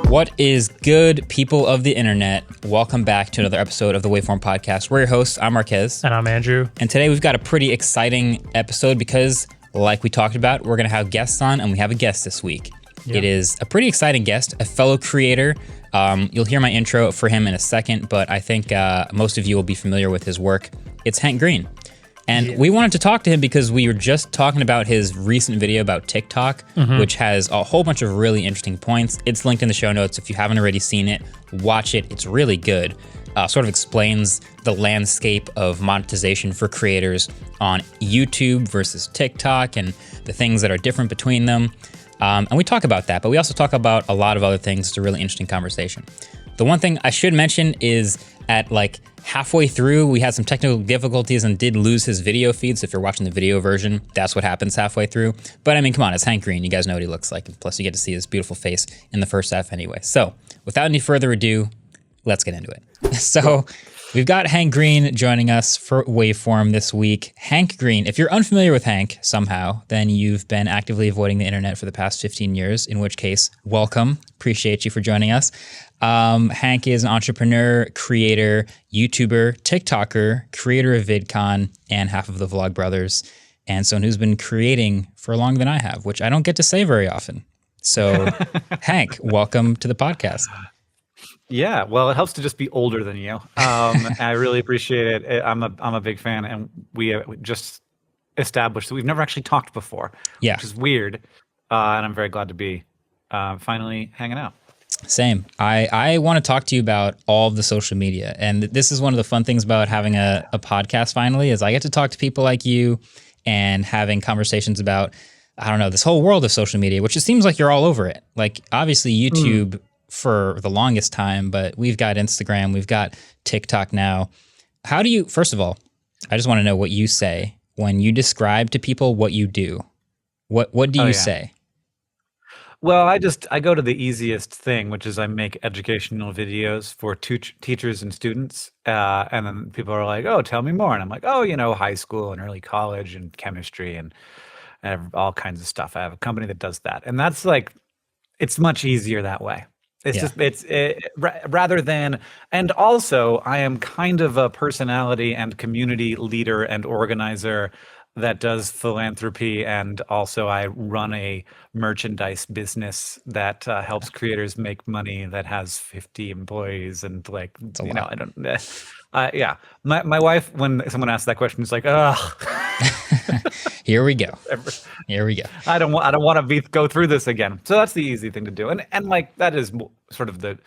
What is good, people of the internet? Welcome back to another episode of the Waveform podcast. We're your hosts. I'm Marquez. And I'm Andrew. And today we've got a pretty exciting episode because, like we talked about, we're going to have guests on, and we have a guest this week. Yeah. It is a pretty exciting guest, a fellow creator. You'll hear my intro for him in a second, but I think most of you will be familiar with his work. It's Hank Green. And we wanted to talk to him because we were just talking about his recent video about TikTok, which has a whole bunch of really interesting points. It's linked in the show notes. If you haven't already seen it, watch it. It's really good. Sort of explains the landscape of monetization for creators on YouTube versus TikTok and the things that are different between them. And we talk about that, but we also talk about a lot of other things. It's a really interesting conversation. The one thing I should mention is at like halfway through, we had some technical difficulties and did lose his video feed. So if you're watching the video version, that's what happens halfway through. But I mean, come on, it's Hank Green. You guys know what he looks like. Plus you get to see his beautiful face in the first half anyway. So without any further ado, let's get into it. So we've got Hank Green joining us for Waveform this week. Hank Green, if you're unfamiliar with Hank somehow, then you've been actively avoiding the internet for the past 15 years, in which case, welcome. Appreciate you for joining us. Hank is an entrepreneur, creator, YouTuber, TikToker, creator of VidCon, and half of the Vlog Brothers, and someone who's been creating for longer than I have, which I don't get to say very often. So, Hank, welcome to the podcast. Yeah, well, it helps to just be older than you. I really appreciate it. I'm a big fan, and we just established that we've never actually talked before, which is weird, and I'm very glad to be finally hanging out. Same. I want to talk to you about all of the social media. And this is one of the fun things about having a podcast finally is I get to talk to people like you and having conversations about, I don't know, this whole world of social media, which it seems like you're all over it. Like obviously YouTube for the longest time, but we've got Instagram, we've got TikTok now. How do you, first of all, I just want to know what you say when you describe to people what you do. What do you say? Well, I go to the easiest thing, which is I make educational videos for teachers and students. And then people are like, oh, tell me more. And I'm like, oh, high school and early college and chemistry and all kinds of stuff. I have a company that does that. And that's like, it's much easier that way. It's rather than, and also I am kind of a personality and community leader and organizer that does philanthropy, and also I run a merchandise business that helps creators make money that has 50 employees and like, I don't, yeah. My wife, when someone asks that question, is like, ugh. Here we go. I don't want to go through this again. So that's the easy thing to do, and like that is sort of the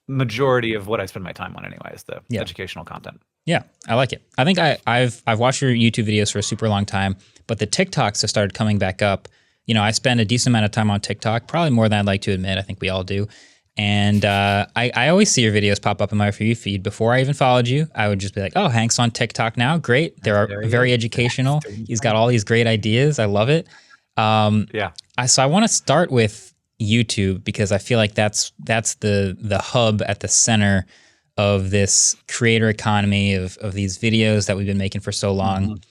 majority of what I spend my time on anyway, is the educational content. Yeah, I like it. I think I've watched your YouTube videos for a super long time, but the TikToks have started coming back up. I spend a decent amount of time on TikTok, probably more than I'd like to admit. I think we all do. And I always see your videos pop up in my For You feed. Before I even followed you, I would just be like, oh, Hank's on TikTok now. Great. They're very educational. He's got all these great ideas. I love it. So I want to start with YouTube because I feel like that's the hub at the center of this creator economy of these videos that we've been making for so long.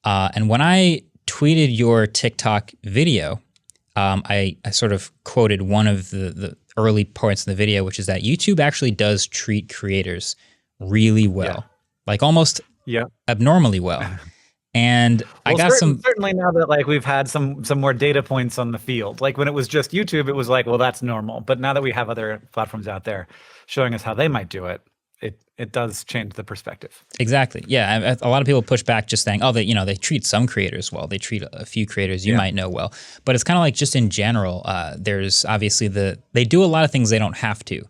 And when I tweeted your TikTok video, I sort of quoted one of the early points in the video, which is that YouTube actually does treat creators really well, like almost abnormally well. And I got certainly now that like we've had some more data points on the field, like when it was just YouTube, it was like, well, that's normal. But now that we have other platforms out there showing us how they might do it, it does change the perspective. Exactly. Yeah. A lot of people push back just saying, oh, they treat some creators well. They treat a few creators you might know well. But it's kind of like just in general, there's obviously they do a lot of things they don't have to.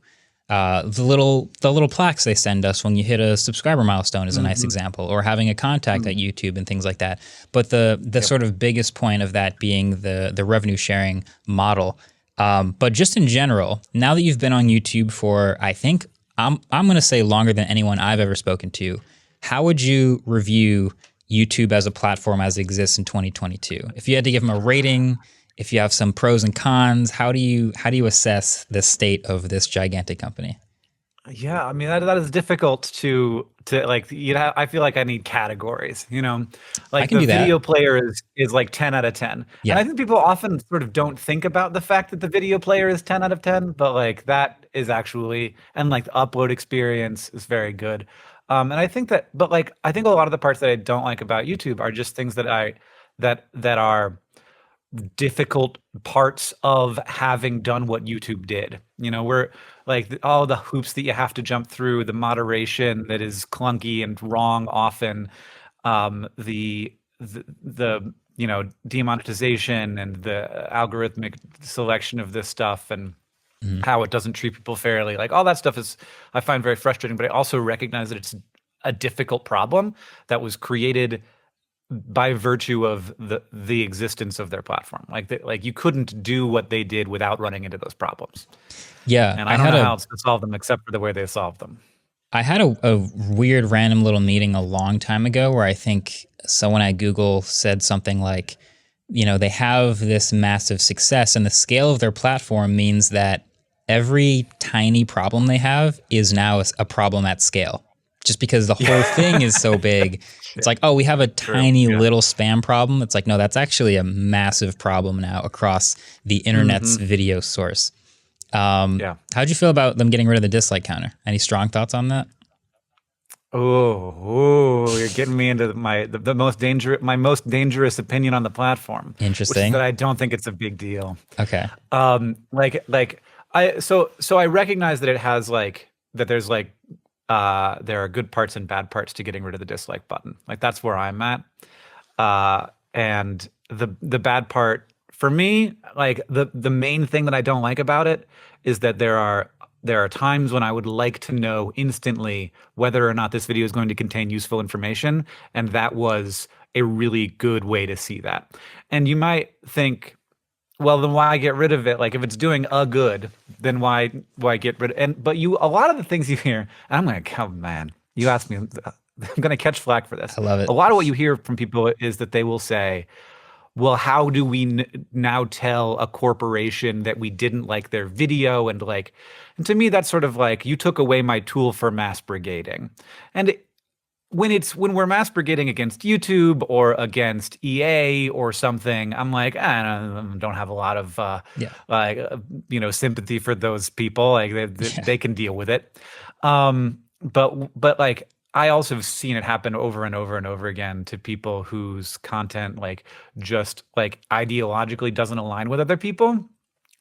The little plaques they send us when you hit a subscriber milestone is a nice example, or having a contact at YouTube and things like that. But the sort of biggest point of that being the revenue sharing model. But just in general, now that you've been on YouTube for, I think, I'm going to say longer than anyone I've ever spoken to, how would you review YouTube as a platform as it exists in 2022? If you had to give them a rating, if you have some pros and cons, how do you assess the state of this gigantic company? Yeah, I mean that is difficult to like. I feel like I need categories. I Like can the do that. video player is like 10 out of 10, and Yeah. I think people often sort of don't think about the fact that the video player is 10 out of 10, but like that is actually, and like the upload experience is very good. And I think that, but like I think a lot of the parts that I don't like about YouTube are just things that are difficult parts of having done what YouTube did. We're like all the hoops that you have to jump through, the moderation that is clunky and wrong often, the demonetization and the algorithmic selection of this stuff and Mhm. how it doesn't treat people fairly. Like all that stuff is I find very frustrating, but I also recognize that it's a difficult problem that was created by virtue of the existence of their platform. Like you couldn't do what they did without running into those problems. Yeah, And I don't know how else to solve them except for the way they solved them. I had a weird random little meeting a long time ago where I think someone at Google said something like, they have this massive success and the scale of their platform means that every tiny problem they have is now a problem at scale. Just because the whole thing is so big, it's like, oh, we have a True. tiny Yeah. little spam problem. It's like, no, that's actually a massive problem now across the internet's video source. Yeah. How'd you feel about them getting rid of the dislike counter? Any strong thoughts on that? Oh, you're getting me into the most dangerous opinion on the platform, which is that Interesting. I don't think it's a big deal. Okay. Like so I recognize that it has like that there's like there are good parts and bad parts to getting rid of the dislike button. Like that's where I'm at. And the bad part for me, like the main thing that I don't like about it is that there are times when I would like to know instantly whether or not this video is going to contain useful information, and that was a really good way to see that. And you might think, well, then why get rid of it? Like if it's doing a good, then why get rid of but a lot of the things you hear, and I'm like, oh man, you asked me, I'm gonna catch flack for this. I love A it. lot of what you hear from people is that they will say, well, how do we now tell a corporation that we didn't like their video? And to me, that's sort of like you took away my tool for mass brigading. And when we're mass brigading against YouTube or against EA or something, I'm like, I don't have a lot of Yeah. sympathy for those people. Like Yeah. they can deal with it. But like I also have seen it happen over and over and over again to people whose content like just like ideologically doesn't align with other people.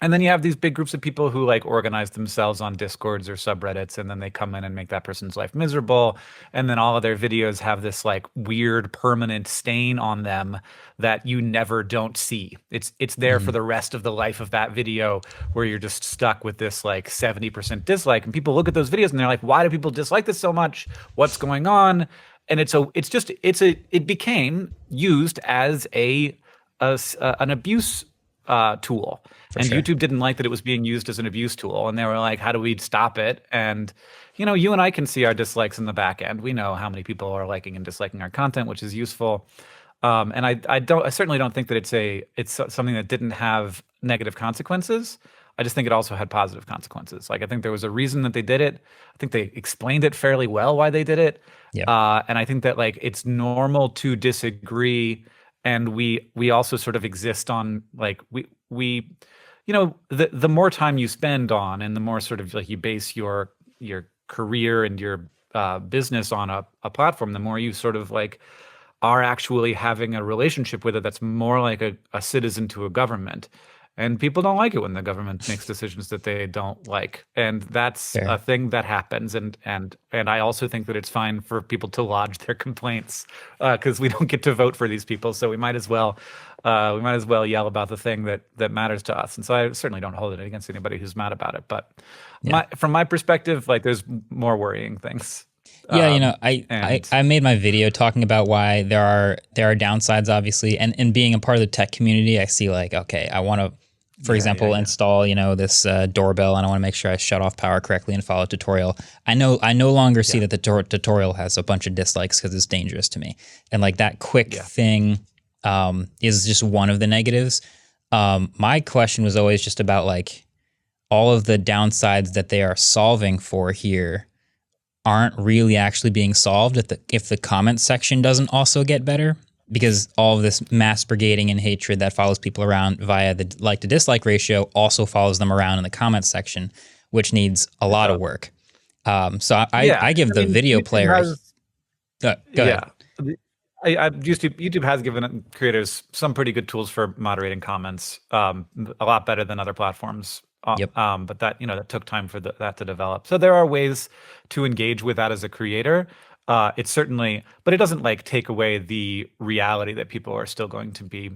And then you have these big groups of people who like organize themselves on Discords or subreddits, and then they come in and make that person's life miserable. And then all of their videos have this like weird permanent stain on them that you never don't see. It's there for Mhm. the rest of the life of that video, where you're just stuck with this like 70% dislike. And people look at those videos and they're like, why do people dislike this so much? What's going on? And it became used as an abuse tool. For And sure. YouTube didn't like that it was being used as an abuse tool. And they were like, how do we stop it? And, you and I can see our dislikes in the back end. We know how many people are liking and disliking our content, which is useful. And I certainly don't think that it's something that didn't have negative consequences. I just think it also had positive consequences. Like I think there was a reason that they did it. I think they explained it fairly well why they did it. Yeah. And I think that like it's normal to disagree, and we also sort of exist on like we the more time you spend on, and the more sort of like you base your career and your business on a platform, the more you sort of like are actually having a relationship with it that's more like a citizen to a government. And people don't like it when the government makes decisions that they don't like. And that's a Fair. thing that happens. And I also think that it's fine for people to lodge their complaints, because we don't get to vote for these people. So we might as well yell about the thing that matters to us. And so I certainly don't hold it against anybody who's mad about it. But Yeah. from my perspective, like there's more worrying things. Yeah, And I made my video talking about why there are downsides, obviously, and being a part of the tech community, I see like, okay, I want to, for example, yeah. install this doorbell, and I want to make sure I shut off power correctly and follow a tutorial. I no longer see that the tutorial has a bunch of dislikes because it's dangerous to me, and like that quick thing is just one of the negatives. My question was always just about like all of the downsides that they are solving for here aren't really actually being solved if the comment section doesn't also get better, because all of this mass brigading and hatred that follows people around via the like to dislike ratio also follows them around in the comment section, which needs a lot of work. So I give the video player. Go ahead. YouTube has given creators some pretty good tools for moderating comments, a lot better than other platforms. But that that took time for that to develop. So there are ways to engage with that as a creator. It's certainly, but it doesn't like take away the reality that people are still going to be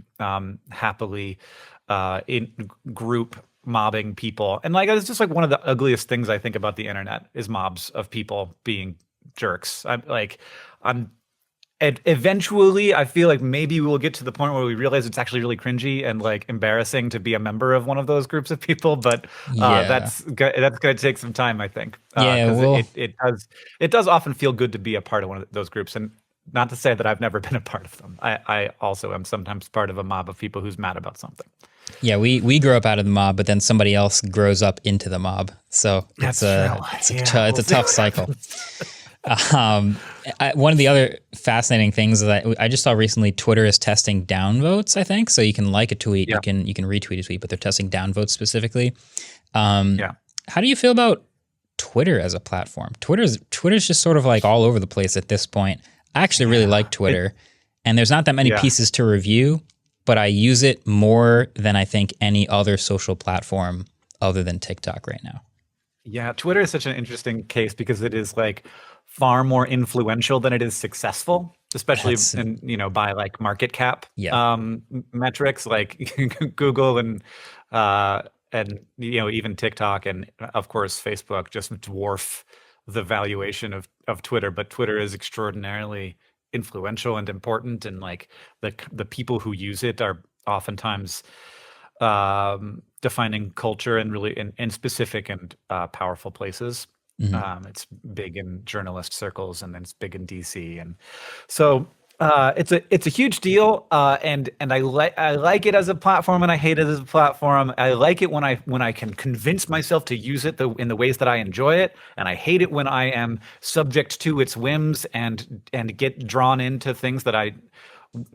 happily in group mobbing people. And like it's just like one of the ugliest things I think about the internet is mobs of people being jerks. And eventually, I feel like maybe we will get to the point where we realize it's actually really cringy and like embarrassing to be a member of one of those groups of people. But that's going to take some time, I think. It does often feel good to be a part of one of those groups, and not to say that I've never been a part of them. I also am sometimes part of a mob of people who's mad about something. Yeah, we grow up out of the mob, but then somebody else grows up into the mob. So it's a tough cycle. One of the other fascinating things that I just saw recently, Twitter is testing downvotes, I think. So you can like a tweet, you can retweet a tweet, but they're testing downvotes specifically. How do you feel about Twitter as a platform? Twitter's just sort of like all over the place at this point. I actually really like Twitter, and there's not that many pieces to review, but I use it more than I think any other social platform other than TikTok right now. Yeah, Twitter is such an interesting case because it is like far more influential than it is successful, especially by like market cap metrics, like Google and even TikTok and of course Facebook just dwarf the valuation of Twitter. But Twitter is extraordinarily influential and important, and like the people who use it are oftentimes defining culture in really in specific and powerful places. It's big in journalist circles, and then it's big in DC, and so it's a huge deal. And I like it as a platform, and I hate it as a platform. I like it when I can convince myself to use it in the ways that I enjoy it, and I hate it when I am subject to its whims and get drawn into things that I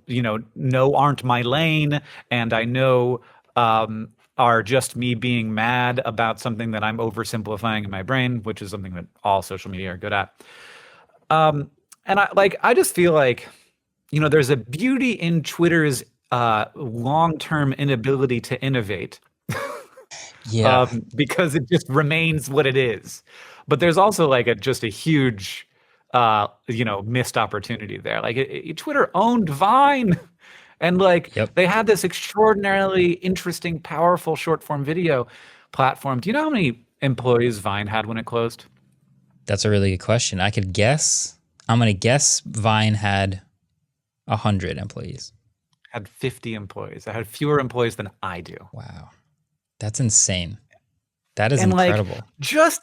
know aren't my lane, and I know are just me being mad about something that I'm oversimplifying in my brain, which is something that all social media are good at. And I just feel like, there's a beauty in Twitter's long-term inability to innovate. Because it just remains what it is. But there's also like just a huge, missed opportunity there. Like Twitter owned Vine. And they had this extraordinarily interesting, powerful short form video platform. Do you know how many employees Vine had when it closed? That's a really good question. I could guess. I'm going to guess Vine had 100 employees. Had 50 employees. I had fewer employees than I do. Wow. That's insane. That is incredible. Just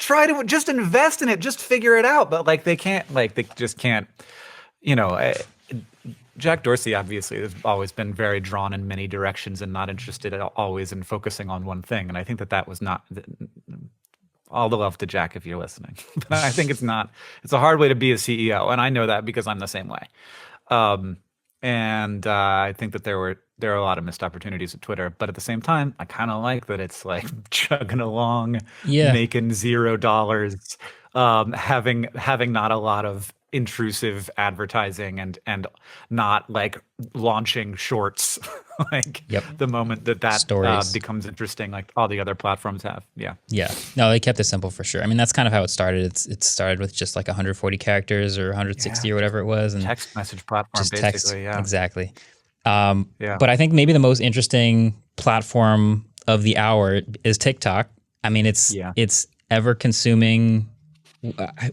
try to just invest in it. Just figure it out. But they can't. They just can't. Jack Dorsey obviously has always been very drawn in many directions and not interested always in focusing on one thing. And I think that was not all the love to Jack if you're listening. But I think it's a hard way to be a CEO. And I know that because I'm the same way. And I think that there are a lot of missed opportunities at Twitter. But at the same time, I kind of like that it's like chugging along, making $0, having not a lot of intrusive advertising and not launching shorts the moment that becomes interesting like all the other platforms have. No, they kept it simple for sure. I mean, that's kind of how it started. It started with just 140 characters or 160 or whatever it was, and text message platform, just basically. Text, exactly. But I think maybe the most interesting platform of the hour is TikTok. I mean, it's ever consuming.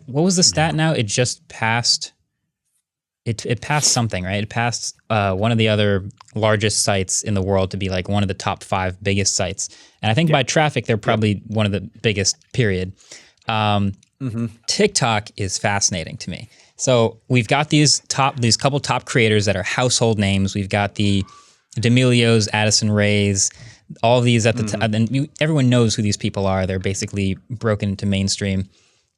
What was the stat now? It just passed. It passed something, right? It passed one of the other largest sites in the world to be one of the top 5 biggest sites. And I think by traffic, they're probably one of the biggest, period. TikTok is fascinating to me. So we've got these couple top creators that are household names. We've got the D'Amelios, Addison Rays, all of these at the time, and everyone knows who these people are. They're basically broken into mainstream.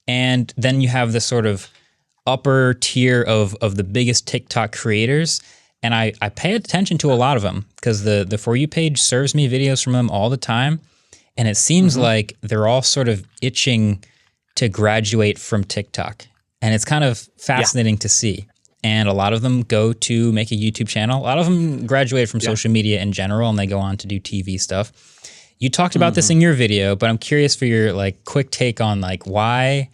And then you have this sort of upper tier of the biggest TikTok creators. And I pay attention to a lot of them because the For You page serves me videos from them all the time. And it seems like they're all sort of itching to graduate from TikTok. And it's kind of fascinating to see. And a lot of them go to make a YouTube channel. A lot of them graduate from social media in general, and they go on to do TV stuff. You talked about this in your video, but I'm curious for your like quick take on like why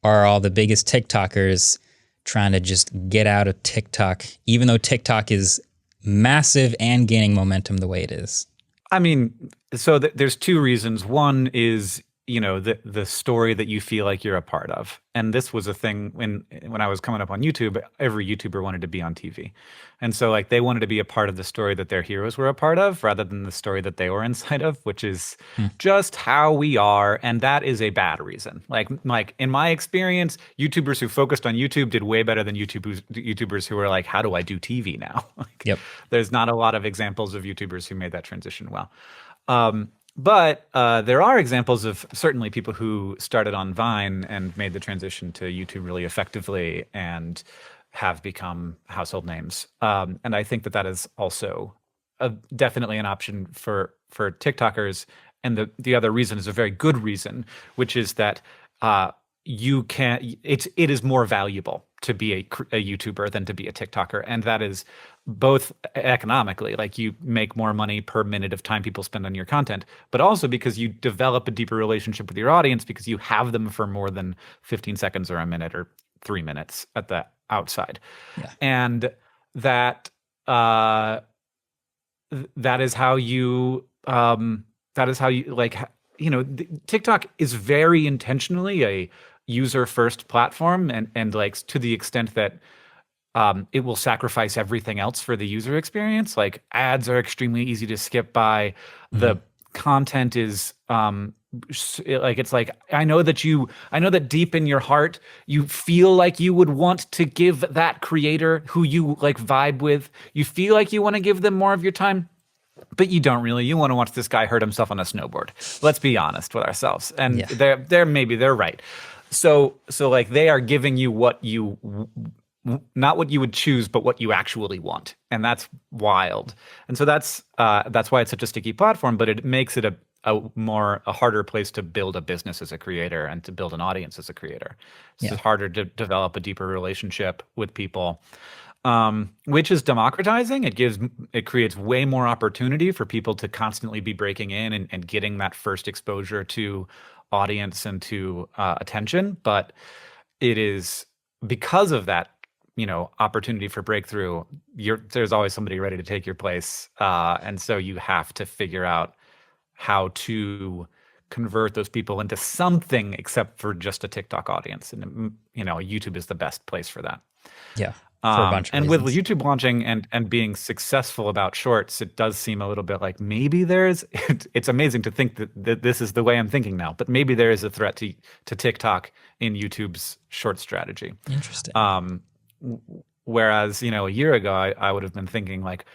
are all the biggest TikTokers trying to just get out of TikTok, even though TikTok is massive and gaining momentum the way it is? I mean, so there's two reasons. One is, you know, the story that you feel like you're a part of. And this was a thing when I was coming up on YouTube, every YouTuber wanted to be on TV. And so like they wanted to be a part of the story that their heroes were a part of rather than the story that they were inside of, which is just how we are. And that is a bad reason. Like in my experience, YouTubers who focused on YouTube did way better than YouTubers who were like, how do I do TV now? Like, there's not a lot of examples of YouTubers who made that transition well. But there are examples of certainly people who started on Vine and made the transition to YouTube really effectively and have become household names. And I think that is also definitely an option for TikTokers. And the other reason is a very good reason, which is that it is more valuable to be a YouTuber than to be a TikToker. And that is both economically, like you make more money per minute of time people spend on your content, but also because you develop a deeper relationship with your audience because you have them for more than 15 seconds or a minute or 3 minutes at the outside. And that is how you like, you know, TikTok is very intentionally a user first platform and like to the extent that it will sacrifice everything else for the user experience. Like ads are extremely easy to skip by. The content is like, it's like, I know that deep in your heart, you feel like you would want to give that creator who you like vibe with, you feel like you want to give them more of your time, but you don't really. You want to watch this guy hurt himself on a snowboard. Let's be honest with ourselves. And they're right. So like they are giving you what you, not what you would choose, but what you actually want. And that's wild. And so that's why it's such a sticky platform, but it makes it a harder place to build a business as a creator and to build an audience as a creator. It's harder to develop a deeper relationship with people, which is democratizing. It creates way more opportunity for people to constantly be breaking in and getting that first exposure to audience and to attention. But it is because of that, you know, opportunity for breakthrough, there's always somebody ready to take your place. And so you have to figure out how to convert those people into something except for just a TikTok audience. And, you know, YouTube is the best place for that. Yeah. For a bunch of and reasons. with YouTube launching and being successful about shorts, it does seem a little bit like maybe it's amazing to think that this is the way I'm thinking now, but maybe there is a threat to TikTok in YouTube's short strategy. Interesting. Whereas, you know, a year ago, I would have been thinking like,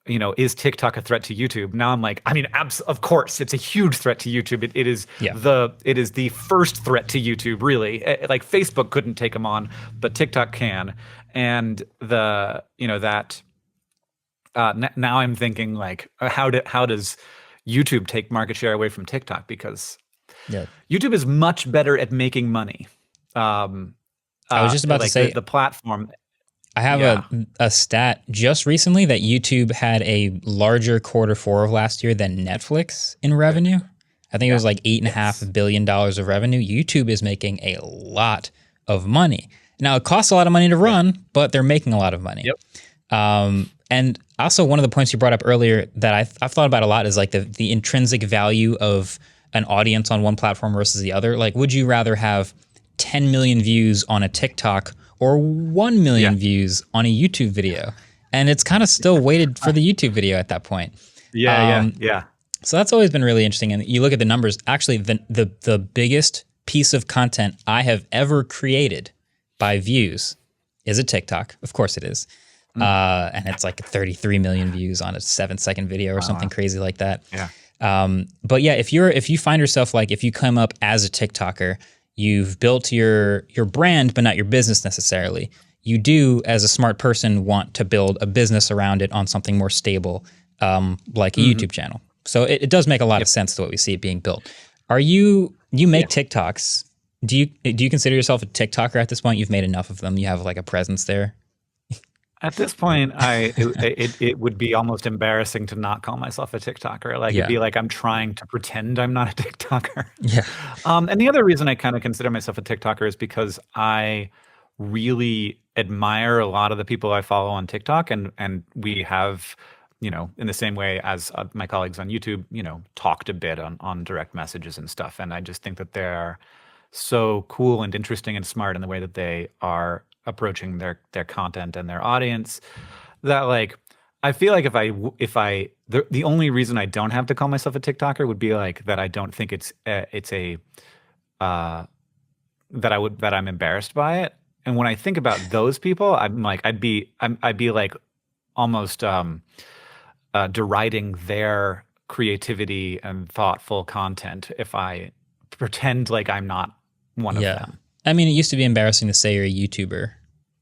you know, is TikTok a threat to YouTube? Now I'm like, I mean, of course, it's a huge threat to YouTube. It is the first threat to YouTube, really. Like Facebook couldn't take them on, but TikTok can. And now I'm thinking like, how does YouTube take market share away from TikTok? Because YouTube is much better at making money. I was just about to say the platform. I have a stat just recently that YouTube had a larger Q4 of last year than Netflix in revenue. I think it was like $8.5 billion of revenue. YouTube is making a lot of money. Now, it costs a lot of money to run, but they're making a lot of money. And also one of the points you brought up earlier that I've thought about a lot is like the intrinsic value of an audience on one platform versus the other. Like, would you rather have 10 million views on a TikTok or 1 million views on a YouTube video? And it's kind of still weighted for the YouTube video at that point. So that's always been really interesting. And you look at the numbers, actually the biggest piece of content I have ever created by views is a TikTok. Of course it is. And it's like 33 million views on a 7-second video or something crazy like that. But yeah, if you find yourself like if you come up as a TikToker, you've built your brand, but not your business necessarily. You do, as a smart person, want to build a business around it on something more stable, like a YouTube channel. So it does make a lot of sense to what we see it being built. You make TikToks? Do you consider yourself a TikToker at this point? You've made enough of them. You have like a presence there. At this point, it would be almost embarrassing to not call myself a TikToker. Like Yeah. it'd be like I'm trying to pretend I'm not a TikToker. Yeah. And the other reason I kind of consider myself a TikToker is because I really admire a lot of the people I follow on TikTok, and we have, in the same way as my colleagues on YouTube, talked a bit on direct messages and stuff. And I just think that they're so cool and interesting and smart in the way that they are approaching their content and their audience, that like I feel like if I the only reason I don't have to call myself a TikToker would be like that I don't think it's a uh that I'm embarrassed by it. And when I think about those people, I'm like I'd be like almost deriding their creativity and thoughtful content if I pretend like I'm not one of Yeah. them. I mean, it used to be embarrassing to say you're a YouTuber,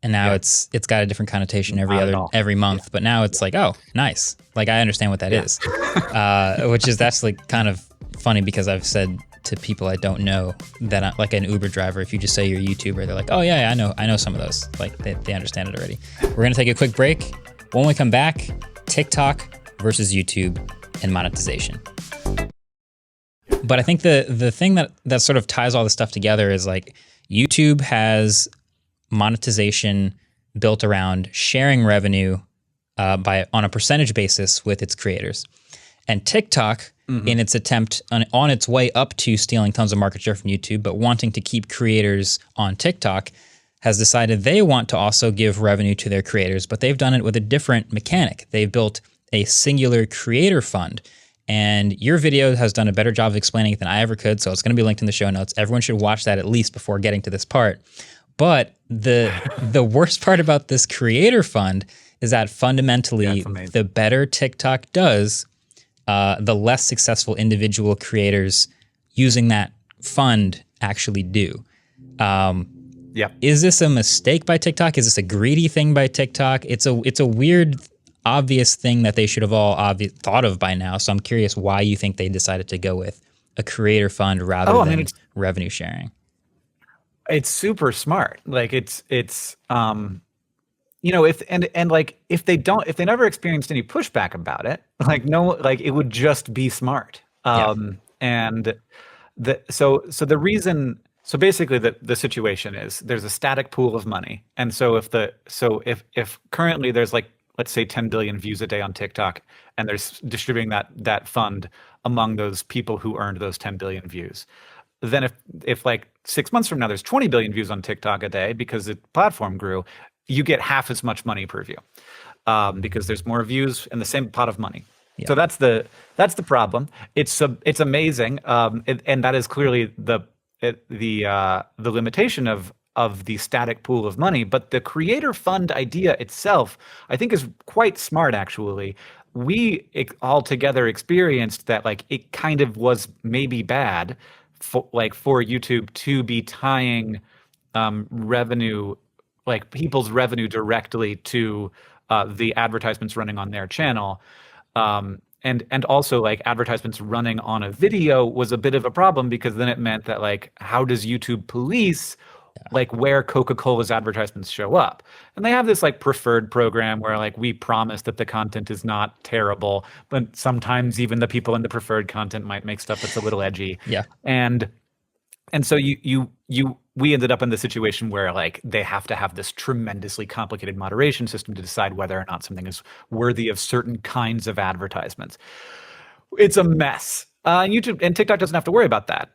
and now Yeah. it's got a different connotation Not at all. every month. But now it's like, oh, nice. Like I understand what that is, which is that's like kind of funny because I've said to people I don't know that like an Uber driver, if you just say you're a YouTuber, they're like, oh yeah, I know some of those. Like they understand it already. We're gonna take a quick break. When we come back, TikTok versus YouTube and monetization. But I think the thing that sort of ties all this stuff together is like YouTube has monetization built around sharing revenue on a percentage basis with its creators. And TikTok, in its attempt on its way up to stealing tons of market share from YouTube, but wanting to keep creators on TikTok, has decided they want to also give revenue to their creators, but they've done it with a different mechanic. They've built a singular creator fund. And your video has done a better job of explaining it than I ever could, so it's going to be linked in the show notes. Everyone should watch that at least before getting to this part. But the worst part about this creator fund is that fundamentally, the better TikTok does, the less successful individual creators using that fund actually do. Is this a mistake by TikTok? Is this a greedy thing by TikTok? It's a weird, obvious thing that they should have all thought of by now. So I'm curious why you think they decided to go with a creator fund rather than revenue sharing. It's super smart. Like if they never experienced any pushback about it, it would just be smart. So basically the situation is there's a static pool of money. And so if currently there's like, let's say 10 billion views a day on TikTok, and they're distributing that fund among those people who earned those 10 billion views. Then if like 6 months from now there's 20 billion views on TikTok a day because the platform grew, you get half as much money per view because there's more views in the same pot of money. So that's the problem. It's amazing, and that is clearly the limitation of the static pool of money. But the creator fund idea itself, I think, is quite smart, actually. We all together experienced that like it kind of was maybe bad for YouTube to be tying revenue, like people's revenue, directly to the advertisements running on their channel. And also like advertisements running on a video was a bit of a problem because then it meant that like, how does YouTube police like where Coca-Cola's advertisements show up? And they have this like preferred program where like we promise that the content is not terrible, but sometimes even the people in the preferred content might make stuff that's a little edgy. And so we ended up in the situation where like they have to have this tremendously complicated moderation system to decide whether or not something is worthy of certain kinds of advertisements. It's a mess. YouTube and TikTok doesn't have to worry about that.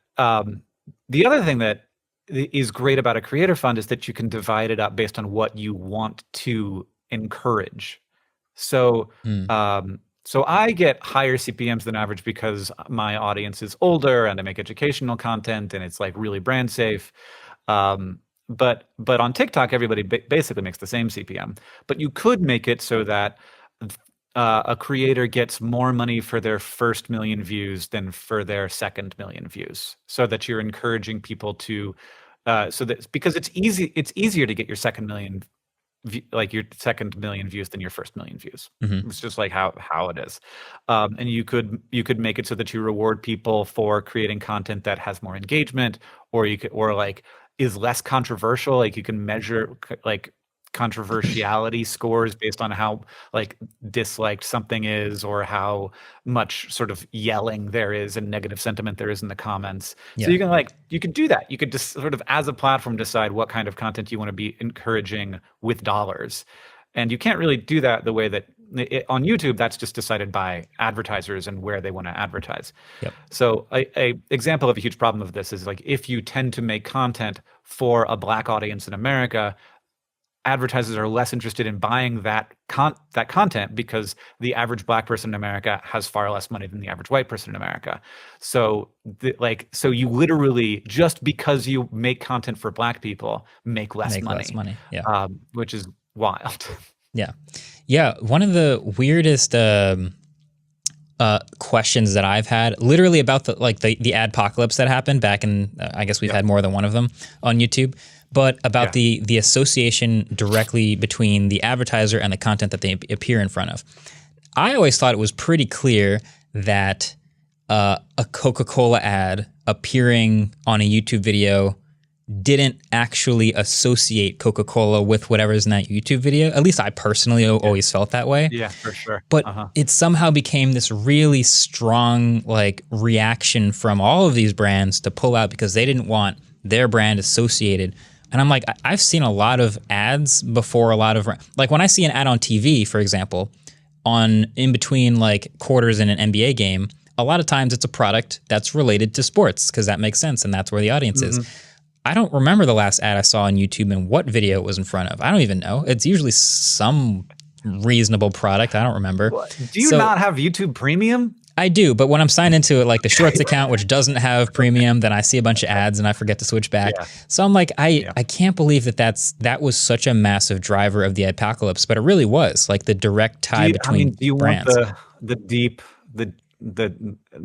The other thing that is great about a creator fund is that you can divide it up based on what you want to encourage. So so I get higher CPMs than average because my audience is older and I make educational content and it's like really brand safe. But on TikTok, everybody basically makes the same CPM. But you could make it so that a creator gets more money for their first million views than for their second million views, so that you're encouraging people to, so that because it's easier to get your second million, like your second million views than your first million views. Mm-hmm. It's just like how it is. And you could make it so that you reward people for creating content that has more engagement, or you could, or like is less controversial. Like you can measure like controversiality scores based on how like disliked something is, or how much sort of yelling there is and negative sentiment there is in the comments. Yeah. So you could do that. You could just sort of, as a platform, decide what kind of content you want to be encouraging with dollars. And you can't really do that the way that on YouTube, that's just decided by advertisers and where they want to advertise. Yep. So a example of a huge problem of this is like, if you tend to make content for a Black audience in America, advertisers are less interested in buying that content, because the average Black person in America has far less money than the average white person in America. So so you literally, just because you make content for Black people, make less money. Yeah. Which is wild. Yeah. One of the weirdest questions that I've had, literally about the adpocalypse that happened back in, I guess we've had more than one of them on YouTube, but about the association directly between the advertiser and the content that they appear in front of. I always thought it was pretty clear that a Coca-Cola ad appearing on a YouTube video didn't actually associate Coca-Cola with whatever's in that YouTube video. At least I personally always felt that way. Yeah, for sure. But it somehow became this really strong like reaction from all of these brands to pull out, because they didn't want their brand associated. And I'm like, I've seen a lot of ads before, a lot of, like when I see an ad on TV, for example, in between like quarters in an NBA game, a lot of times it's a product that's related to sports, because that makes sense and that's where the audience is. I don't remember the last ad I saw on YouTube and what video it was in front of. I don't even know. It's usually some reasonable product. I don't remember. Do you not have YouTube Premium? I do, but when I'm signed into it, like the Shorts account, which doesn't have premium, then I see a bunch of ads and I forget to switch back. Yeah. So I'm like, I can't believe that was such a massive driver of the adpocalypse, but it really was like the direct tie between brands. Do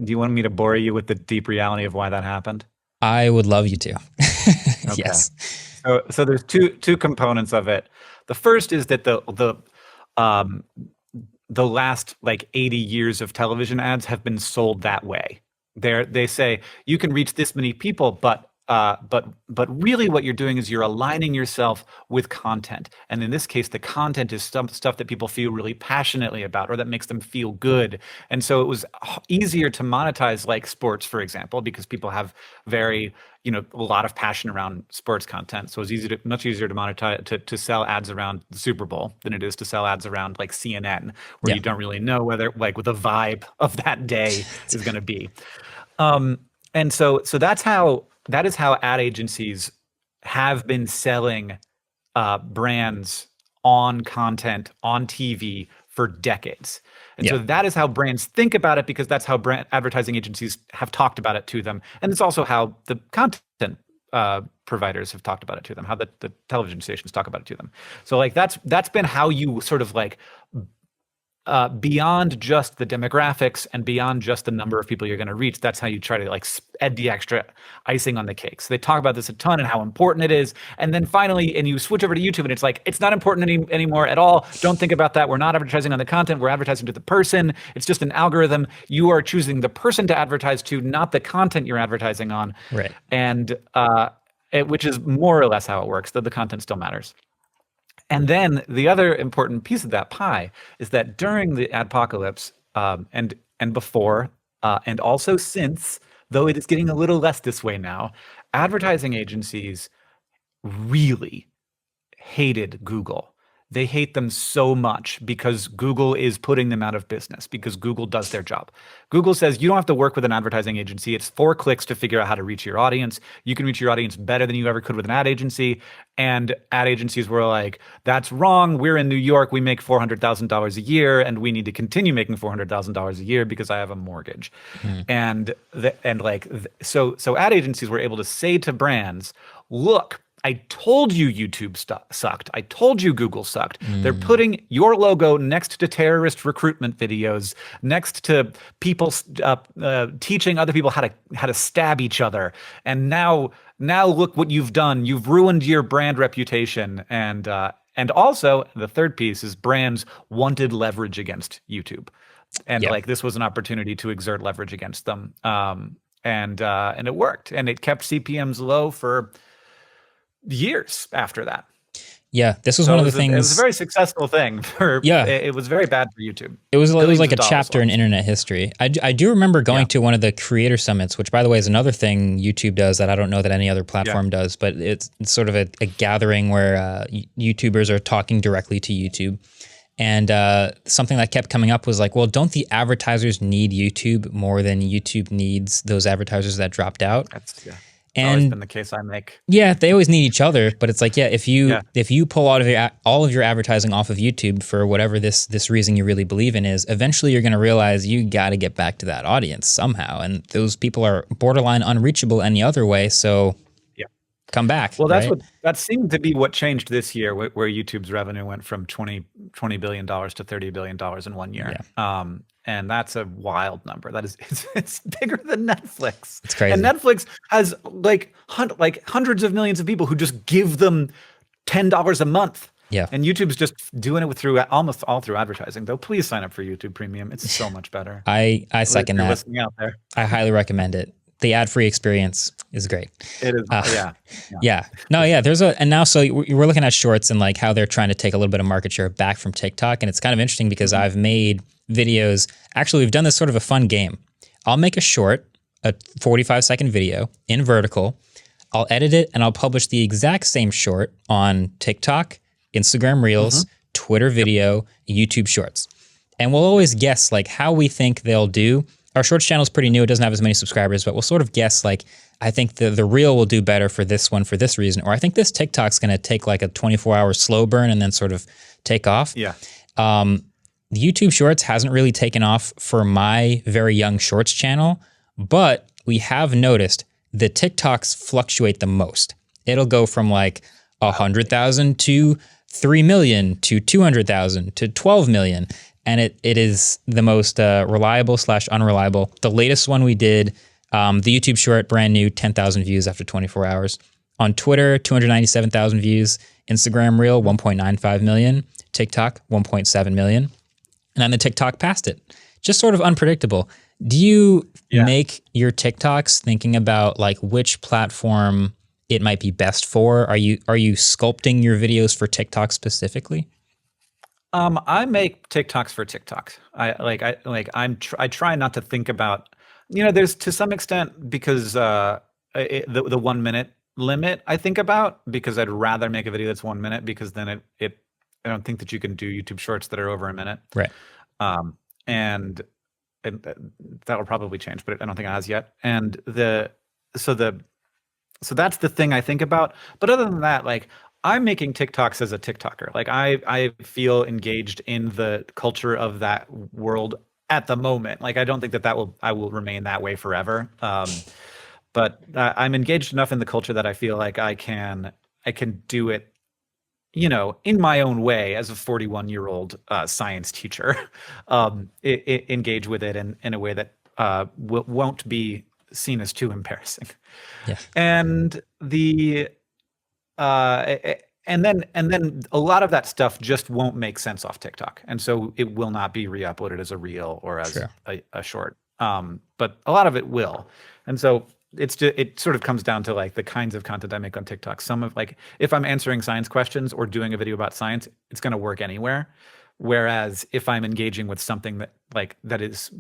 you want me to bore you with the deep reality of why that happened? I would love you to. Okay. Yes. So there's two components of it. The first is that the last like 80 years of television ads have been sold that way. They say you can reach this many people, but really what you're doing is you're aligning yourself with content. And in this case, the content is stuff that people feel really passionately about, or that makes them feel good. And so it was easier to monetize like sports, for example, because people have a lot of passion around sports content. So it's much easier to monetize, to sell ads around the Super Bowl than it is to sell ads around like CNN, where you don't really know whether like what the vibe of that day is going to be. And so that is how ad agencies have been selling brands on content on TV for decades. And so that is how brands think about it, because that's how advertising agencies have talked about it to them. And it's also how the content providers have talked about it to them, how the television stations talk about it to them. So like that's been how you sort of like beyond just the demographics and beyond just the number of people you're going to reach, that's how you try to like add the extra icing on the cake. So they talk about this a ton and how important it is. And then finally, and you switch over to YouTube and it's like, it's not important anymore at all. Don't think about that. We're not advertising on the content. We're advertising to the person. It's just an algorithm. You are choosing the person to advertise to, not the content you're advertising on. Right. And which is more or less how it works, though the content still matters. And then the other important piece of that pie is that during the adpocalypse and before and also since, though it is getting a little less this way now, advertising agencies really hated Google. They hate them so much because Google is putting them out of business, because Google does their job. Google says you don't have to work with an advertising agency. It's 4 clicks to figure out how to reach your audience. You can reach your audience better than you ever could with an ad agency. And ad agencies were like, that's wrong. We're in New York. We make $400,000 a year, and we need to continue making $400,000 a year because I have a mortgage. So ad agencies were able to say to brands, look, I told you YouTube sucked. I told you Google sucked. They're putting your logo next to terrorist recruitment videos, next to people teaching other people how to stab each other. And now look what you've done. You've ruined your brand reputation. And also the third piece is brands wanted leverage against YouTube. And like this was an opportunity to exert leverage against them. And it worked. And it kept CPMs low for years after that. Yeah, this was one of the things. It was a very successful thing. It was very bad for YouTube. It was like a chapter in internet history. I do remember going to one of the creator summits, which by the way is another thing YouTube does that I don't know that any other platform does, but it's sort of a gathering where YouTubers are talking directly to YouTube. And something that kept coming up was like, well, don't the advertisers need YouTube more than YouTube needs those advertisers that dropped out? That's always been the case I make. Yeah, they always need each other, but it's like, if you pull all of your advertising off of YouTube for whatever this reason you really believe in is, eventually you're going to realize you got to get back to that audience somehow, and those people are borderline unreachable any other way. So come back. Well, that seemed to be what changed this year, where YouTube's revenue went from $20 billion to $30 billion in 1 year. Yeah. And that's a wild number. That is, it's bigger than Netflix. It's crazy. And Netflix has like hundreds of millions of people who just give them $10 a month. Yeah. And YouTube's just doing it through almost all through advertising. Though, please sign up for YouTube Premium. It's so much better. I second that. Listening out there. I highly recommend it. The ad-free experience is great. It is, and now so we're looking at shorts and like how they're trying to take a little bit of market share back from TikTok, and it's kind of interesting because I've made videos. Actually, we've done this sort of a fun game. I'll make a 45-second video in vertical. I'll edit it and I'll publish the exact same short on TikTok, Instagram Reels, Twitter video, YouTube Shorts, and we'll always guess like how we think they'll do. Our Shorts channel is pretty new. It doesn't have as many subscribers, but we'll sort of guess like, I think the Reel will do better for this one for this reason, or I think this TikTok's going to take like a 24-hour slow burn and then sort of take off. Yeah. The YouTube Shorts hasn't really taken off for my very young Shorts channel, but we have noticed the TikToks fluctuate the most. It'll go from like 100,000 to 3 million to 200,000 to 12 million. And it is the most reliable / unreliable. The latest one we did, the YouTube short, brand new, 10,000 views after 24 hours. On Twitter, 297,000 views. Instagram Reel, 1.95 million. TikTok, 1.7 million. And then the TikTok passed it. Just sort of unpredictable. Do you make your TikToks thinking about like which platform it might be best for? Are you sculpting your videos for TikTok specifically? I make TikToks for TikToks. I try not to think about, there's to some extent because the 1 minute limit I think about, because I'd rather make a video that's 1 minute, because then I don't think that you can do YouTube Shorts that are over a minute. Right. And that will probably change, but I don't think it has yet. And so that's the thing I think about. But other than that, like, I'm making TikToks as a TikToker. Like I feel engaged in the culture of that world at the moment. Like I don't think that I will remain that way forever. But I'm engaged enough in the culture that I feel like I can do it, in my own way as a 41-year-old science teacher. Engage with it in a way that won't be seen as too embarrassing. Yeah. And and then a lot of that stuff just won't make sense off TikTok, and so it will not be re-uploaded as a reel or as a short. But a lot of it will, and so it sort of comes down to like the kinds of content I make on TikTok. Some of like if I'm answering science questions or doing a video about science, it's going to work anywhere. Whereas if I'm engaging with something that is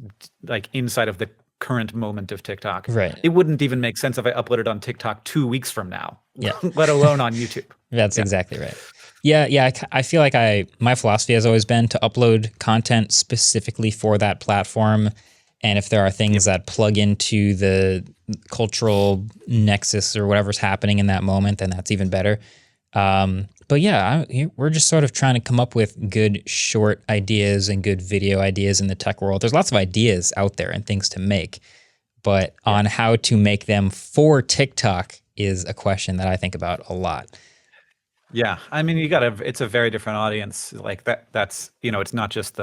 like inside of the current moment of TikTok, right, it wouldn't even make sense if I uploaded on TikTok 2 weeks from now, let alone on YouTube. That's exactly right. Yeah. I feel like my philosophy has always been to upload content specifically for that platform. And if there are things that plug into the cultural nexus or whatever's happening in that moment, then that's even better. But yeah, we're just sort of trying to come up with good short ideas and good video ideas in the tech world. There's lots of ideas out there and things to make, but on how to make them for TikTok is a question that I think about a lot. Yeah, I mean, it's a very different audience. Like that's, it's not just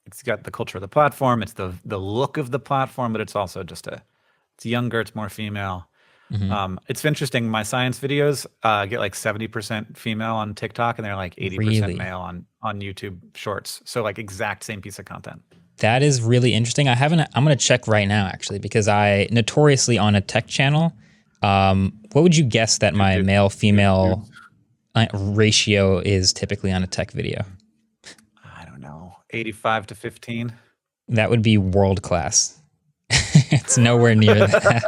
it's got the culture of the platform, it's the look of the platform, but it's also it's younger, it's more female. Mm-hmm. It's interesting. My science videos get like 70% female on TikTok, and they're like 80% Really? male on YouTube Shorts. So like exact same piece of content. That is really interesting. I'm going to check right now, actually, because I notoriously on a tech channel. What would you guess that my male-female ratio is typically on a tech video? I don't know, 85 to 15. That would be world class. It's nowhere near that.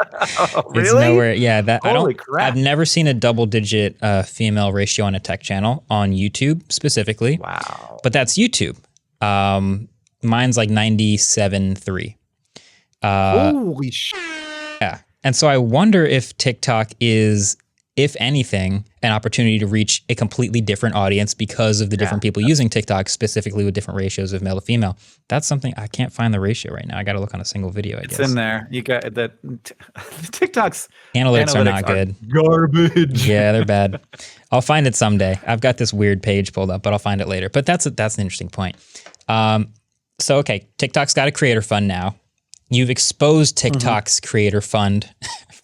Oh, really? It's nowhere. Yeah, that Holy crap. I've never seen a double-digit female ratio on a tech channel on YouTube specifically. Wow. But that's YouTube. Mine's like 97.3. Holy shit. Yeah. And so I wonder if TikTok is, if anything, an opportunity to reach a completely different audience because of the different people using TikTok, specifically with different ratios of male to female. That's something I can't find the ratio right now. I got to look on a single video, I guess. It's in there. You got that. TikTok's analytics are not good. Garbage. Yeah, they're bad. I'll find it someday. I've got this weird page pulled up, but I'll find it later. But that's an interesting point. So, okay, TikTok's got a creator fund now. You've exposed TikTok's creator fund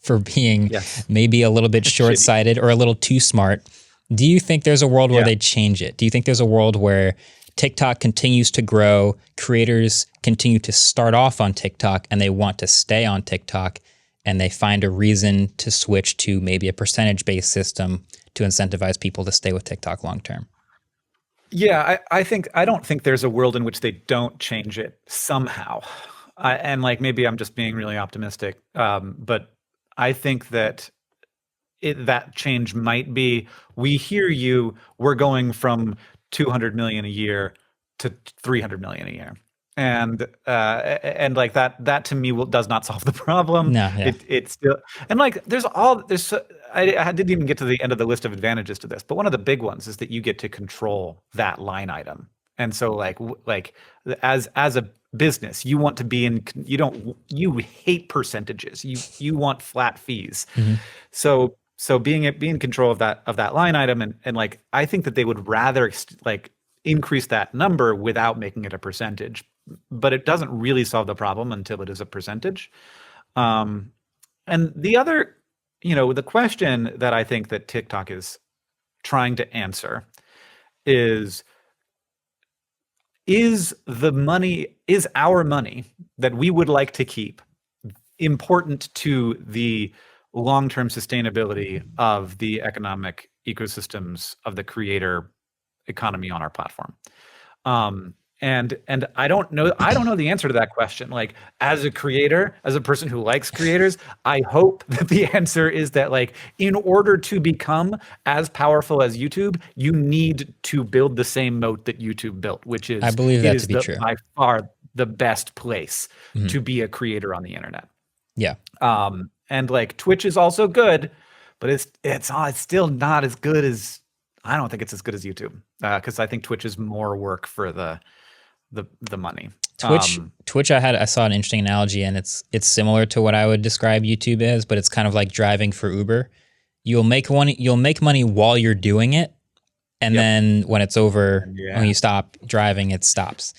for being maybe a little bit short-sighted or a little too smart. Do you think there's a world where they change it? Do you think there's a world where TikTok continues to grow, creators continue to start off on TikTok and they want to stay on TikTok and they find a reason to switch to maybe a percentage-based system to incentivize people to stay with TikTok long-term? Yeah, I don't think there's a world in which they don't change it somehow. And like maybe I'm just being really optimistic, but I think that that change might be, we hear you, we're going from 200 million a year to 300 million a year. And like that to me does not solve the problem. No, yeah. It's still, and like I didn't even get to the end of the list of advantages to this, but one of the big ones is that you get to control that line item. And so like as a business, you want to be in, you hate percentages. You want flat fees. Mm-hmm. So being in control of that line item, and like, I think that they would rather like increase that number without making it a percentage, but it doesn't really solve the problem until it is a percentage. And the other, the question that I think that TikTok is trying to answer is our money that we would like to keep important to the long-term sustainability of the economic ecosystems of the creator economy on our platform? And I don't know the answer to that question. Like, as a creator, as a person who likes creators, I hope that the answer is that, like, in order to become as powerful as YouTube, you need to build the same moat that YouTube built, which is, I believe that to be true, by far the best place to be a creator on the internet. Yeah. And like, Twitch is also good, but it's still not as good as, I don't think it's as good as YouTube, because I think Twitch is more work for the money. Twitch, I saw an interesting analogy, and it's similar to what I would describe YouTube as, but it's kind of like driving for Uber. You'll make money while you're doing it, and then when it's over, when you stop driving, it stops.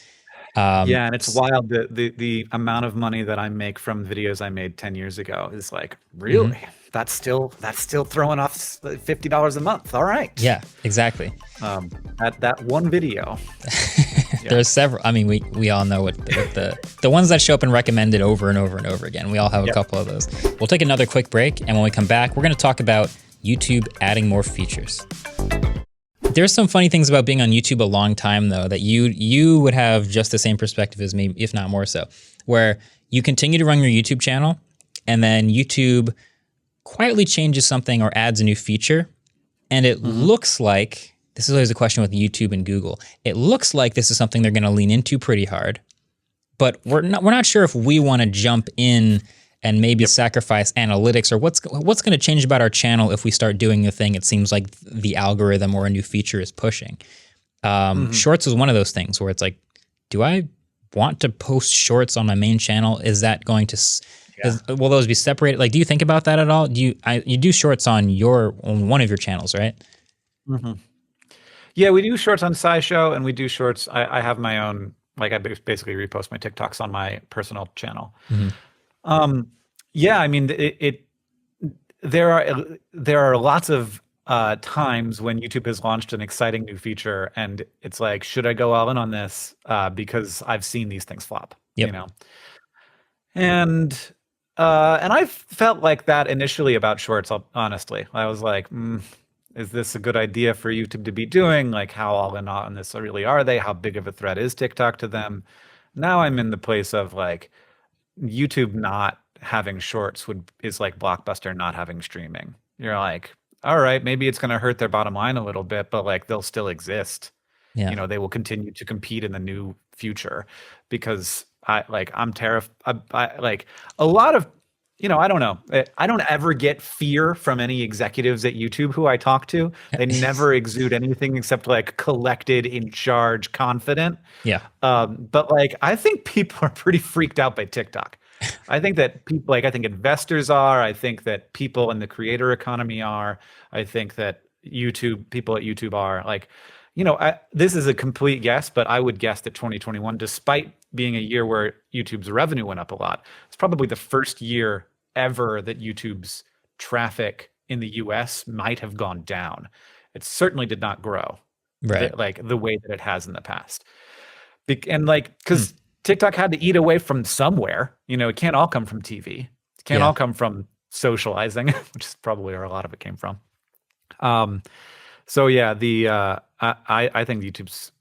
And it's wild. The amount of money that I make from videos I made 10 years ago is like, really? That's still throwing off $50 a month. All right. Yeah, exactly. That one video. There's several. I mean, we all know what the ones that show up and recommended over and over and over again. We all have a couple of those. We'll take another quick break, and when we come back, we're going to talk about YouTube adding more features. There's some funny things about being on YouTube a long time, though, that you would have just the same perspective as me, if not more so, where you continue to run your YouTube channel, and then YouTube quietly changes something or adds a new feature, and it looks like, this is always a question with YouTube and Google, it looks like this is something they're going to lean into pretty hard, but we're not sure if we want to jump in and maybe sacrifice analytics, or what's going to change about our channel if we start doing the thing it seems like the algorithm or a new feature is pushing. Shorts is one of those things where it's like, do I want to post shorts on my main channel? Is that going to Yeah. Will those be separated? Like, do you think about that at all? You do shorts on one of your channels, right? hmm Yeah, we do shorts on SciShow, and we do shorts. I have my own, like I basically repost my TikToks on my personal channel. Hmm. Um, yeah, I mean, there are lots of times when YouTube has launched an exciting new feature, and it's like, should I go all in on this? Because I've seen these things flop, you Yep. know. And I felt like that initially about shorts, honestly. I was like, is this a good idea for YouTube to be doing? Like, how all in on this really are they? How big of a threat is TikTok to them? Now I'm in the place of like YouTube not having shorts is like Blockbuster not having streaming. You're like, all right, maybe it's going to hurt their bottom line a little bit, but like they'll still exist. Yeah. They will continue to compete in the new future because I'm terrified. Like a lot of, I don't know. I don't ever get fear from any executives at YouTube who I talk to. They never exude anything except like collected, in charge, confident. Yeah. But like, I think people are pretty freaked out by TikTok. I think that people, like, I think investors are. I think that people in the creator economy are. I think that people at YouTube are. Like, this is a complete guess, but I would guess that 2021, despite being a year where YouTube's revenue went up a lot, it's probably the first year ever that YouTube's traffic in the US might have gone down. It certainly did not grow Right. like the way that it has in the past. And like, Hmm. because TikTok had to eat away from somewhere. It can't all come from TV. It can't Yeah. all come from socializing, which is probably where a lot of it came from. So yeah, I think YouTube's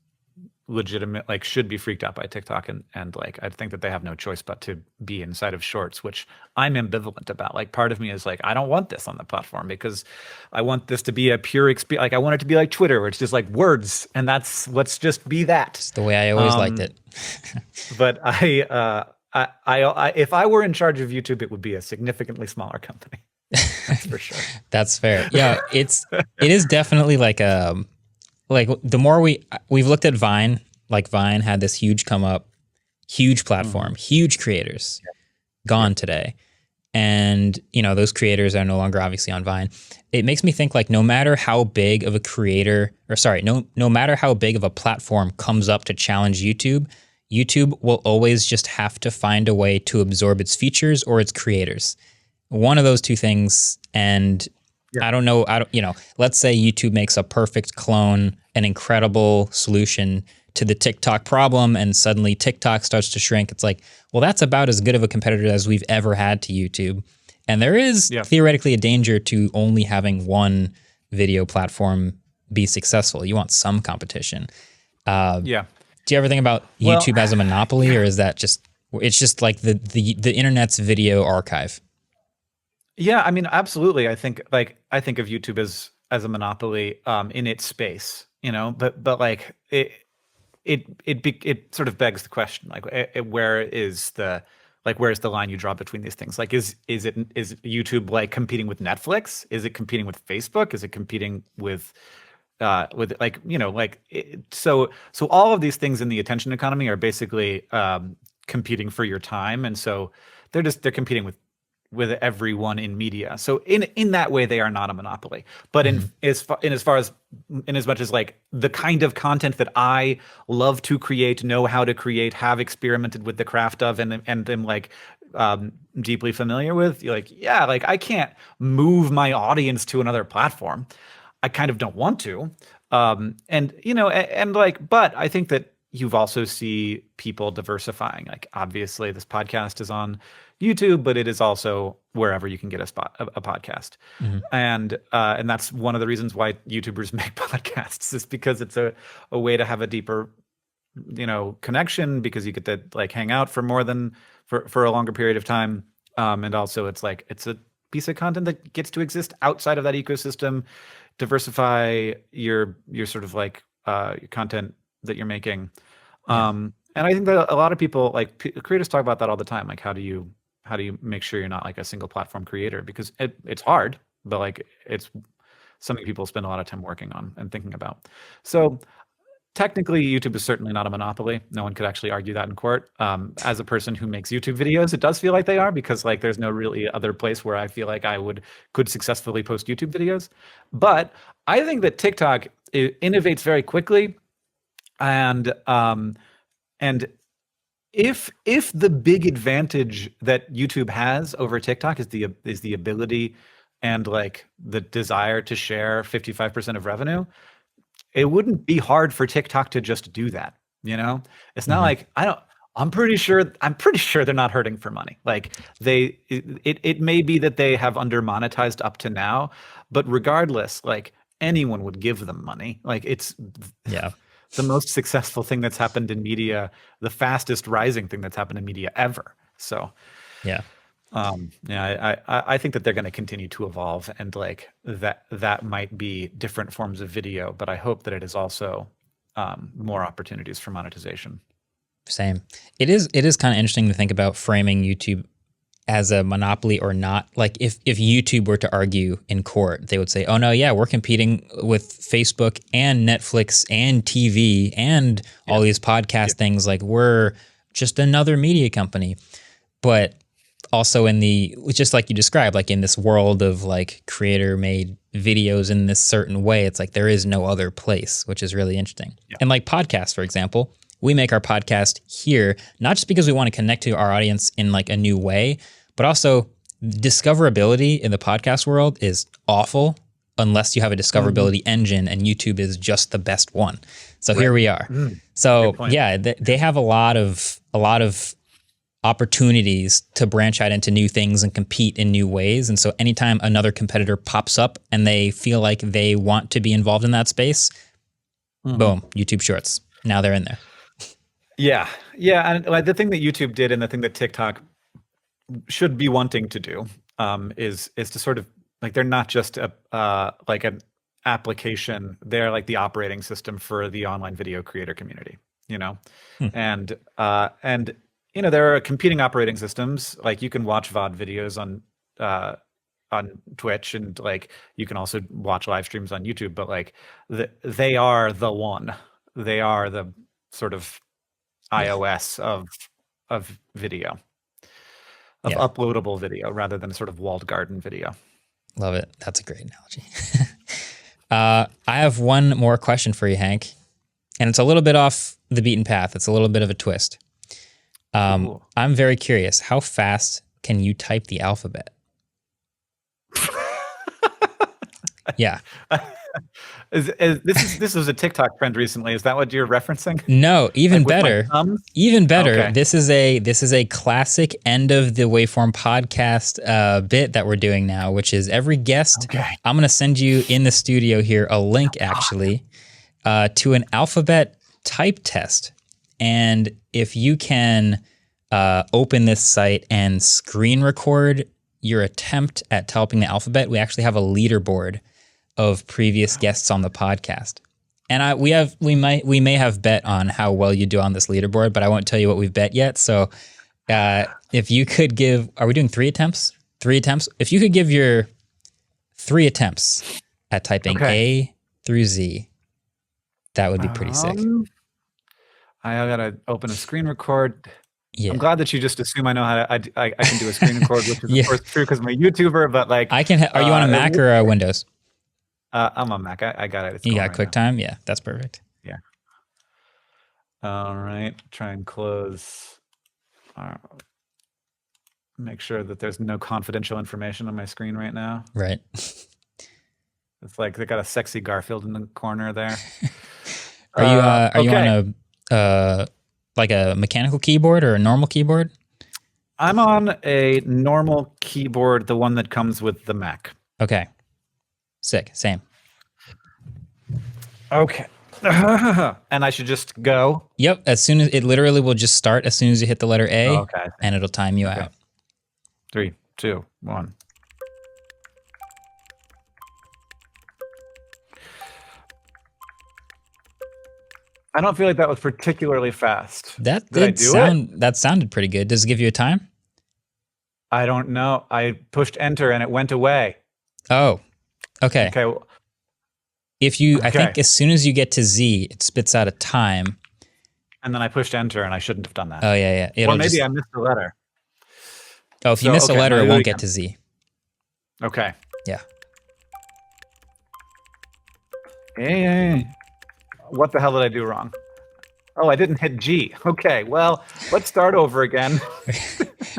legitimate, like, should be freaked out by TikTok, and like I think that they have no choice but to be inside of Shorts, which I'm ambivalent about. Like, part of me is like, I don't want this on the platform because I want this to be a pure experience. Like, I want it to be like Twitter, where it's just like words, and let's just be that. It's the way I always liked it. But if I were in charge of YouTube, it would be a significantly smaller company. That's for sure. That's fair. Yeah, it is definitely like the more we've looked at Vine, like Vine had this huge come up, huge platform, huge creators, gone today. And, those creators are no longer obviously on Vine. It makes me think, like, no matter how big of a creator, or sorry, no matter how big of a platform comes up to challenge YouTube, YouTube will always just have to find a way to absorb its features or its creators. One of those two things. And Yeah. I don't know, let's say YouTube makes a perfect clone, an incredible solution to the TikTok problem, and suddenly TikTok starts to shrink. It's like, well, that's about as good of a competitor as we've ever had to YouTube. And there is theoretically a danger to only having one video platform be successful. You want some competition. Yeah. Do you ever think about YouTube as a monopoly, or is that it's just like the internet's video archive? Yeah, I mean, absolutely. I think of YouTube as a monopoly in its space, but like it sort of begs the question, like, where's the line you draw between these things? Like, is YouTube like competing with Netflix? Is it competing with Facebook? Is it competing with like, so all of these things in the attention economy are basically competing for your time, and so they're competing with everyone in media. So in that way, they are not a monopoly. But in as much as like the kind of content that I love to create, know how to create, have experimented with the craft of, and am like deeply familiar with, like, yeah, like I can't move my audience to another platform. I kind of don't want to. But I think that you've also see people diversifying. Like, obviously this podcast is on YouTube, but it is also wherever you can get a podcast. And that's one of the reasons why YouTubers make podcasts, is because it's a way to have a deeper, connection, because you get to like hang out for a longer period of time. And also it's like, it's a piece of content that gets to exist outside of that ecosystem, diversify your sort of like your content that you're making. And I think that a lot of people, like creators, talk about that all the time. Like, how do you make sure you're not like a single platform creator? Because it's hard, but like it's something people spend a lot of time working on and thinking about. So technically, YouTube is certainly not a monopoly. No one could actually argue that in court. As a person who makes YouTube videos, it does feel like they are, because like there's no really other place where I feel like could successfully post YouTube videos. But I think that TikTok innovates very quickly, and if the big advantage that YouTube has over TikTok is the ability and like the desire to share 55% of revenue, it wouldn't be hard for TikTok to just do that. You know, it's not like I'm pretty sure they're not hurting for money. Like it may be that they have under monetized up to now, but regardless, like anyone would give them money. Like it's the most successful thing that's happened in media, the fastest rising thing that's happened in media ever. So I think that they're going to continue to evolve, and like that might be different forms of video, but I hope that it is also more opportunities for monetization. Same. It is kind of interesting to think about framing YouTube as a monopoly or not. Like if YouTube were to argue in court, they would say, oh no, yeah, we're competing with Facebook and Netflix and TV and all these podcast things. Like we're just another media company. But also just like you described, like in this world of like creator made videos in this certain way, it's like there is no other place, which is really interesting. Yeah. And like podcasts, for example, we make our podcast here, not just because we want to connect to our audience in like a new way, but also discoverability in the podcast world is awful unless you have a discoverability engine, and YouTube is just the best one. So here we are. So yeah, they have a lot of opportunities to branch out into new things and compete in new ways. And so anytime another competitor pops up and they feel like they want to be involved in that space, boom, YouTube Shorts. Now they're in there. Yeah. And like the thing that YouTube did, and the thing that TikTok should be wanting to do, is to sort of like, they're not just like an application, they're like the operating system for the online video creator community, you know? And you know, there are competing operating systems. Like you can watch VOD videos on Twitch, and like you can also watch live streams on YouTube, but like they are the one. They are the sort of iOS of video, of uploadable video, rather than sort of walled garden video. Love it. That's a great analogy. I have one more question for you, Hank, and it's a little bit off the beaten path. It's a little bit of a twist. I'm very curious. How fast can you type the alphabet? Yeah. This was a TikTok trend recently. Is that what you're referencing? No, even like better. Even better. Okay. This is a classic end of the Waveform podcast bit that we're doing now, which is every guest. Okay. I'm going to send you in the studio here a link actually to an alphabet type test. And if you can open this site and screen record your attempt at typing the alphabet, we actually have a leaderboard of previous guests on the podcast. And we may have bet on how well you do on this leaderboard, but I won't tell you what we've bet yet. So if you could give, are we doing 3 attempts? 3 attempts? If you could give your 3 attempts at typing A through Z, that would be pretty sick. I gotta open a screen record. Yeah. I'm glad that you just assume I know how to, I can do a screen record, which is of course true because I'm a YouTuber, but like I can. Are you on a Mac or a Windows? I'm on Mac. I got it. It's you got QuickTime? Yeah, that's perfect. Yeah. All right. Try and close. Make sure that there's no confidential information on my screen right now. Right. It's like they got a sexy Garfield in the corner there. Are you on a like a mechanical keyboard or a normal keyboard? I'm on a normal keyboard, the one that comes with the Mac. Okay. Sick. Same. Okay. And I should just go? Yep. As soon as it literally will just start as soon as you hit the letter A, and it'll time you out. 3, 2, 1. I don't feel like that was particularly fast. That sounded pretty good. Does it give you a time? I don't know. I pushed enter and it went away. Oh, okay. Okay. I think as soon as you get to Z, it spits out a time. And then I pushed enter, and I shouldn't have done that. Oh, yeah. Or maybe I missed the letter. Oh, if you miss a letter, it won't get to Z. Okay. Yeah. Hey. What the hell did I do wrong? Oh, I didn't hit G. Okay, well, let's start over again.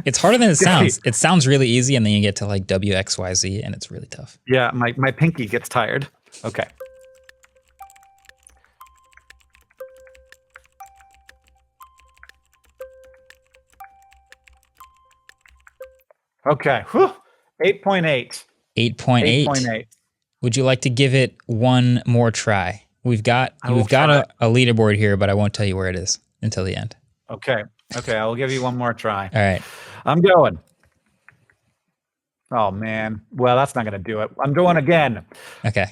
It's harder than it sounds. It sounds really easy, and then you get to like W, X, Y, Z, and it's really tough. Yeah, my pinky gets tired. Okay. Okay. 8.8. 8.8. Would you like to give it one more try? We've got a leaderboard here, but I won't tell you where it is until the end. Okay. I will give you one more try. All right. I'm going. Oh, man. Well, that's not going to do it. I'm going again. Okay.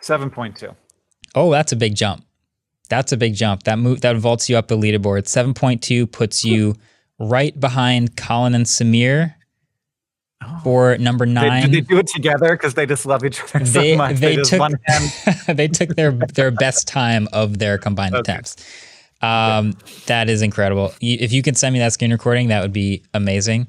$7.2. Oh, that's a big jump. That vaults you up the leaderboard. 7.2 puts you right behind Colin and Samir for number 9. Did they do it together because they just love each other so much? They took their best time of their combined attempts. That is incredible. If you can send me that screen recording, that would be amazing.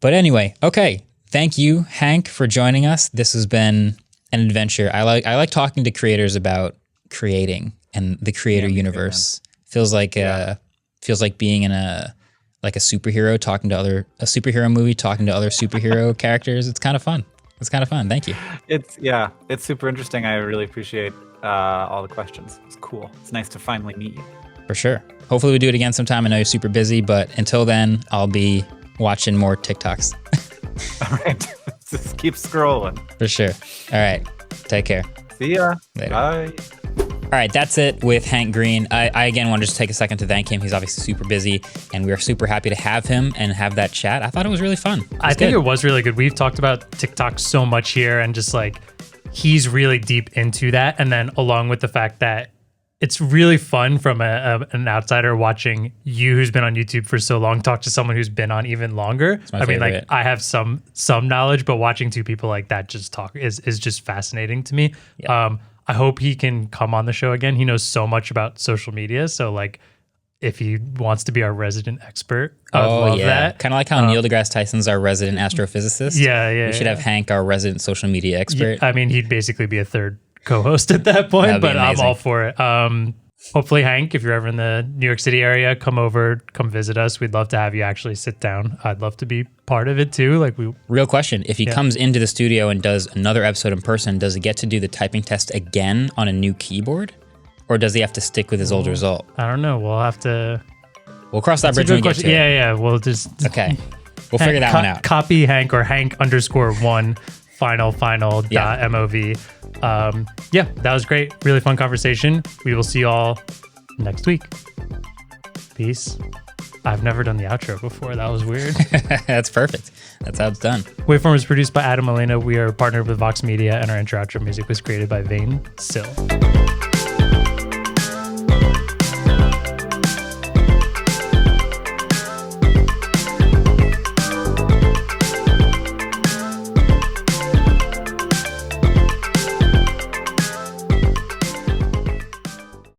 But anyway, okay. Thank you, Hank, for joining us. This has been an adventure. I like talking to creators about creating and the creator universe. Feels like being in a superhero a superhero movie talking to other superhero characters. It's kind of fun. Thank you. It's super interesting. I really appreciate all the questions. It's cool. It's nice to finally meet you. For sure. Hopefully we do it again sometime. I know you're super busy, but until then, I'll be watching more TikToks. All right. Just keep scrolling. For sure. All right. Take care. See ya. Later. Bye. All right, that's it with Hank Green. I again want to just take a second to thank him. He's obviously super busy, and we are super happy to have him and have that chat. I thought it was really fun. I think it was really good. We've talked about TikTok so much here, and just like he's really deep into that. And then along with the fact that it's really fun from an outsider watching you who's been on YouTube for so long talk to someone who's been on even longer. I mean, like I have some knowledge, but watching two people like that just talk is just fascinating to me. Yeah. I hope he can come on the show again. He knows so much about social media. So like if he wants to be our resident expert, I would love that. Kind of like how Neil deGrasse Tyson's our resident astrophysicist. We should have Hank, our resident social media expert. Yeah, I mean, he'd basically be a third co-host at that point, but I'm all for it. Hopefully, Hank, if you're ever in the New York City area, come visit us. We'd love to have you actually sit down. I'd love to be part of it too. Real question. If he comes into the studio and does another episode in person, does he get to do the typing test again on a new keyboard? Or does he have to stick with his old result? I don't know. We'll cross that bridge when we get to it. Yeah. We'll just... Okay. We'll figure that one out. Copy Hank or Hank_1 final.mov. That was great. Really fun conversation. We will see you all next week. Peace. I've never done the outro before. That was weird. That's perfect. That's how it's done. Waveform is produced by Adam Molina. We are partnered with Vox Media, and our intro outro music was created by Vane Sill.